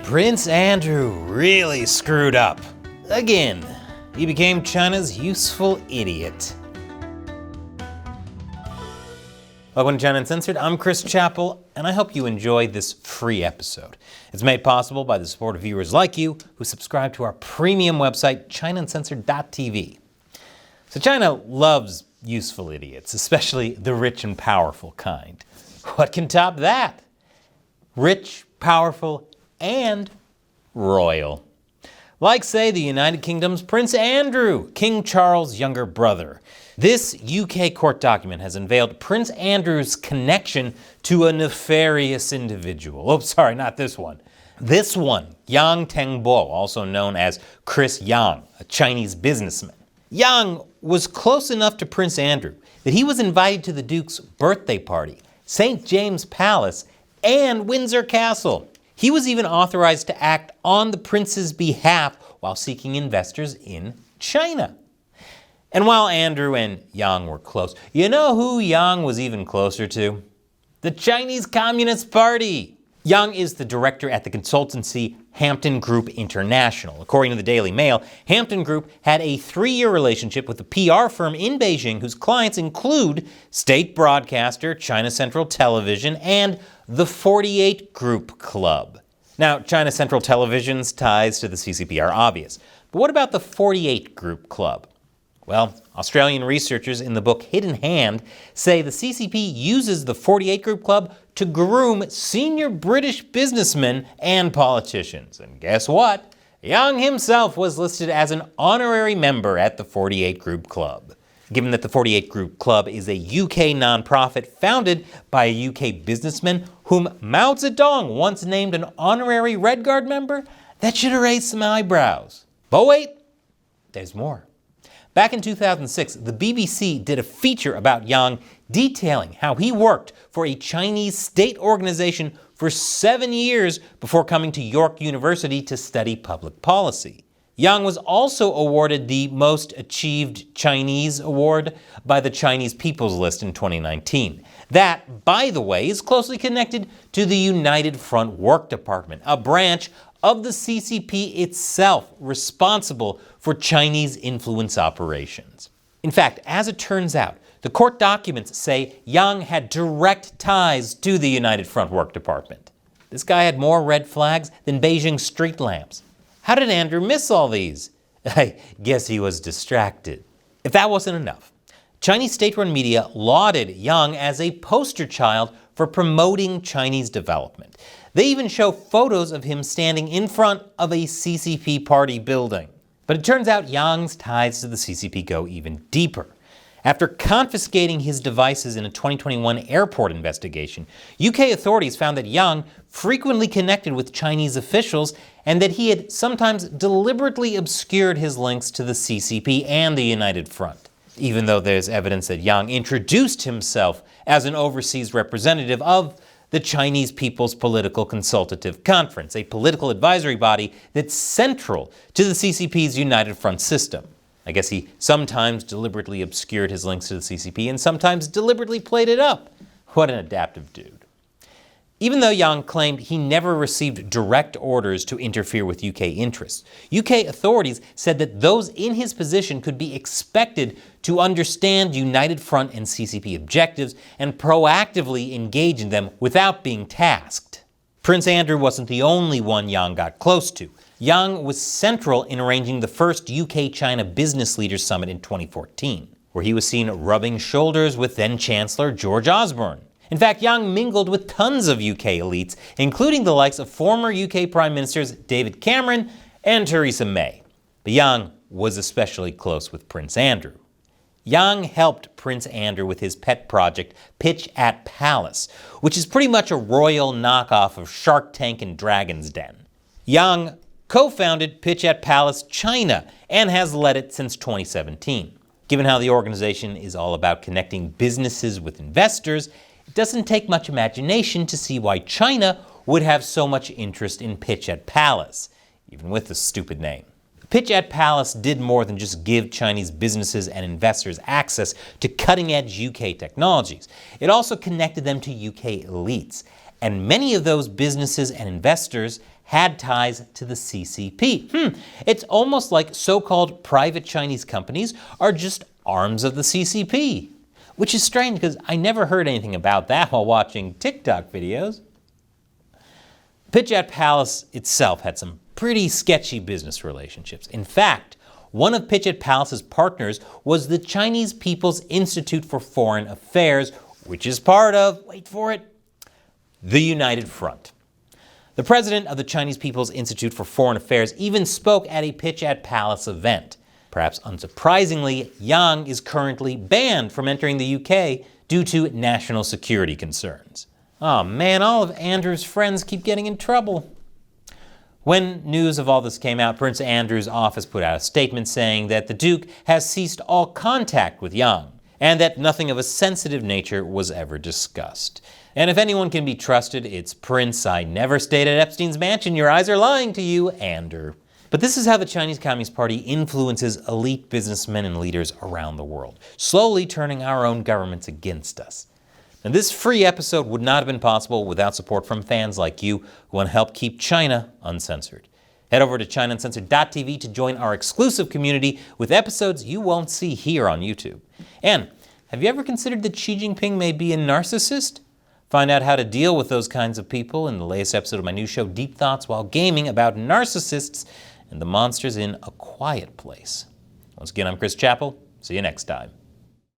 Prince Andrew really screwed up. Again, he became China's useful idiot. Welcome to China Uncensored. I'm Chris Chappell, and I hope you enjoyed this free episode. It's made possible by the support of viewers like you who subscribe to our premium website, ChinaUncensored.tv. So China loves useful idiots, especially the rich and powerful kind. What can top that? Rich, powerful, and royal. Like, say, the United Kingdom's Prince Andrew, King Charles' younger brother. This UK court document has unveiled Prince Andrew's connection to a nefarious individual. Oh, sorry, not this one. This one, Yang Tengbo, also known as Chris Yang, a Chinese businessman. Yang was close enough to Prince Andrew that he was invited to the Duke's birthday party, St. James Palace, and Windsor Castle. He was even authorized to act on the prince's behalf while seeking investors in China. And while Andrew and Yang were close, you know who Yang was even closer to? The Chinese Communist Party. Yang is the director at the consultancy Hampton Group International. According to the Daily Mail, Hampton Group had a 3-year relationship with a PR firm in Beijing whose clients include state broadcaster China Central Television and the 48 Group Club. Now, China Central Television's ties to the CCP are obvious, but what about the 48 Group Club? Well, Australian researchers in the book Hidden Hand say the CCP uses the 48 Group Club to groom senior British businessmen and politicians. And guess what? Yang himself was listed as an honorary member at the 48 Group Club. Given that the 48 Group Club is a UK nonprofit founded by a UK businessman whom Mao Zedong once named an honorary Red Guard member, that should have raised some eyebrows. But wait, there's more. Back in 2006, the BBC did a feature about Yang detailing how he worked for a Chinese state organization for 7 years before coming to York University to study public policy. Yang was also awarded the Most Achieved Chinese Award by the Chinese People's List in 2019. That, by the way, is closely connected to the United Front Work Department, a branch of the CCP itself responsible for Chinese influence operations. In fact, as it turns out, the court documents say Yang had direct ties to the United Front Work Department. This guy had more red flags than Beijing street lamps. How did Andrew miss all these? I guess he was distracted. If that wasn't enough, Chinese state-run media lauded Yang as a poster child for promoting Chinese development. They even show photos of him standing in front of a CCP party building. But it turns out Yang's ties to the CCP go even deeper. After confiscating his devices in a 2021 airport investigation, UK authorities found that Yang frequently connected with Chinese officials and that he had sometimes deliberately obscured his links to the CCP and the United Front. Even though there's evidence that Yang introduced himself as an overseas representative of the Chinese People's Political Consultative Conference, a political advisory body that's central to the CCP's United Front system. I guess he sometimes deliberately obscured his links to the CCP and sometimes deliberately played it up. What an adaptive dude. Even though Yang claimed he never received direct orders to interfere with UK interests, UK authorities said that those in his position could be expected to understand United Front and CCP objectives and proactively engage in them without being tasked. Prince Andrew wasn't the only one Yang got close to. Yang was central in arranging the first UK-China Business Leaders Summit in 2014, where he was seen rubbing shoulders with then-Chancellor George Osborne. In fact, Yang mingled with tons of UK elites, including the likes of former UK Prime Ministers David Cameron and Theresa May. But Yang was especially close with Prince Andrew. Yang helped Prince Andrew with his pet project, Pitch at Palace, which is pretty much a royal knockoff of Shark Tank and Dragon's Den. Yang co-founded Pitch at Palace China and has led it since 2017. Given how the organization is all about connecting businesses with investors, it doesn't take much imagination to see why China would have so much interest in Pitch at Palace, even with the stupid name. Pitch at Palace did more than just give Chinese businesses and investors access to cutting-edge UK technologies. It also connected them to UK elites. and many of those businesses and investors had ties to the CCP. It's almost like so-called private Chinese companies are just arms of the CCP, which is strange because I never heard anything about that while watching TikTok videos. Pitchat Palace itself had some pretty sketchy business relationships. In fact, one of Pitchat Palace's partners was the Chinese People's Institute for Foreign Affairs, which is part of, wait for it, the United Front. The president of the Chinese People's Institute for Foreign Affairs even spoke at a Pitchat Palace event. Perhaps unsurprisingly, Yang is currently banned from entering the UK due to national security concerns. Oh man, all of Andrew's friends keep getting in trouble. When news of all this came out, Prince Andrew's office put out a statement saying that the Duke has ceased all contact with Yang, and that nothing of a sensitive nature was ever discussed. And if anyone can be trusted, it's Prince. I never stayed at Epstein's mansion. Your eyes are lying to you, Andrew. But this is how the Chinese Communist Party influences elite businessmen and leaders around the world, slowly turning our own governments against us. And this free episode would not have been possible without support from fans like you who want to help keep China uncensored. Head over to ChinaUncensored.tv to join our exclusive community with episodes you won't see here on YouTube. And have you ever considered that Xi Jinping may be a narcissist? Find out how to deal with those kinds of people in the latest episode of my new show, Deep Thoughts While Gaming, about narcissists and the monsters in A Quiet Place. Once again, I'm Chris Chappell. See you next time.